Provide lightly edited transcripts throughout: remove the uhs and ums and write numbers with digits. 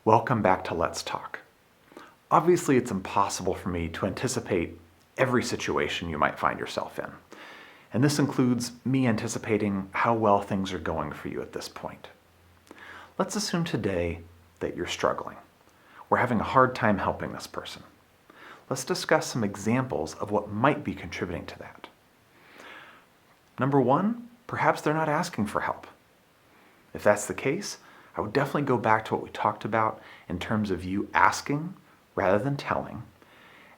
Welcome back to Let's Talk. Obviously, it's impossible for me to anticipate every situation you might find yourself in. And this includes me anticipating how well things are going for you at this point. Let's assume today that you're struggling. We're having a hard time helping this person. Let's discuss some examples of what might be contributing to that. Number one, perhaps they're not asking for help. If that's the case, I would definitely go back to what we talked about in terms of you asking rather than telling,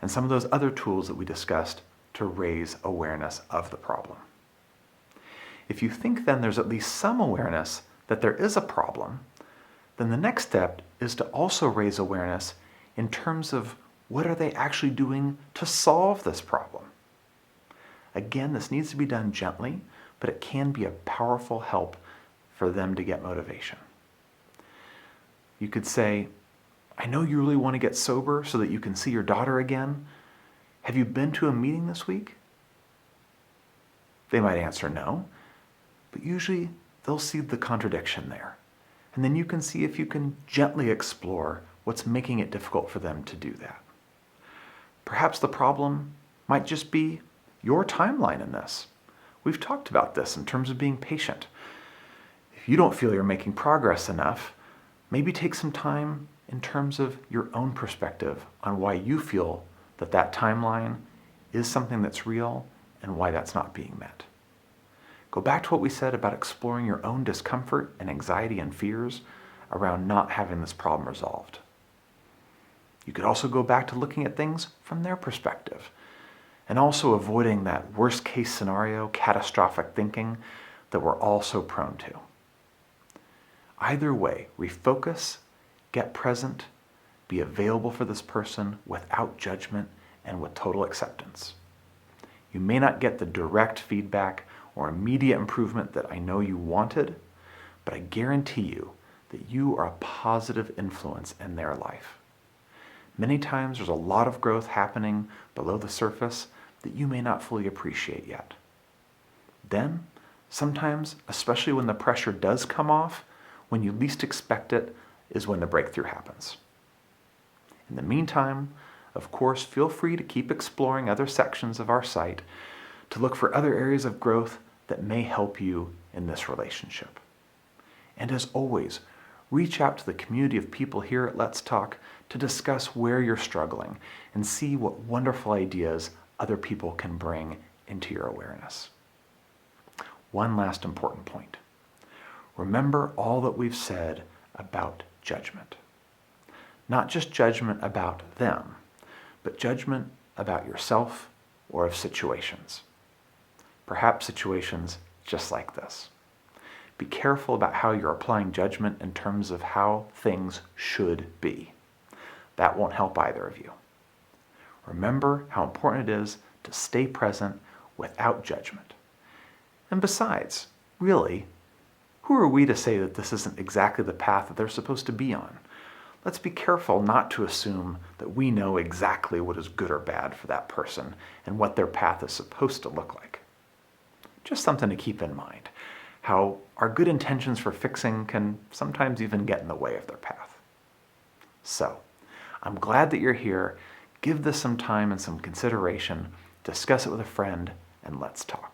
and some of those other tools that we discussed to raise awareness of the problem. If you think then there's at least some awareness that there is a problem, then the next step is to also raise awareness in terms of what are they actually doing to solve this problem. Again, this needs to be done gently, but it can be a powerful help for them to get motivation. You could say, I know you really want to get sober so that you can see your daughter again. Have you been to a meeting this week? They might answer no, but usually they'll see the contradiction there. And then you can see if you can gently explore what's making it difficult for them to do that. Perhaps the problem might just be your timeline in this. We've talked about this in terms of being patient. If you don't feel you're making progress enough, maybe take some time in terms of your own perspective on why you feel that that timeline is something that's real and why that's not being met. Go back to what we said about exploring your own discomfort and anxiety and fears around not having this problem resolved. You could also go back to looking at things from their perspective and also avoiding that worst case scenario, catastrophic thinking that we're all so prone to. Either way, refocus, get present, be available for this person without judgment and with total acceptance. You may not get the direct feedback or immediate improvement that I know you wanted, but I guarantee you that you are a positive influence in their life. Many times there's a lot of growth happening below the surface that you may not fully appreciate yet. Then, sometimes, especially when the pressure does come off, when you least expect it is when the breakthrough happens. In the meantime, of course, feel free to keep exploring other sections of our site to look for other areas of growth that may help you in this relationship. And as always, reach out to the community of people here at Let's Talk to discuss where you're struggling and see what wonderful ideas other people can bring into your awareness. One last important point. Remember all that we've said about judgment. Not just judgment about them, but judgment about yourself or of situations. Perhaps situations just like this. Be careful about how you're applying judgment in terms of how things should be. That won't help either of you. Remember how important it is to stay present without judgment. And besides, really, who are we to say that this isn't exactly the path that they're supposed to be on? Let's be careful not to assume that we know exactly what is good or bad for that person and what their path is supposed to look like. Just something to keep in mind, how our good intentions for fixing can sometimes even get in the way of their path. So, I'm glad that you're here. Give this some time and some consideration, discuss it with a friend, and let's talk.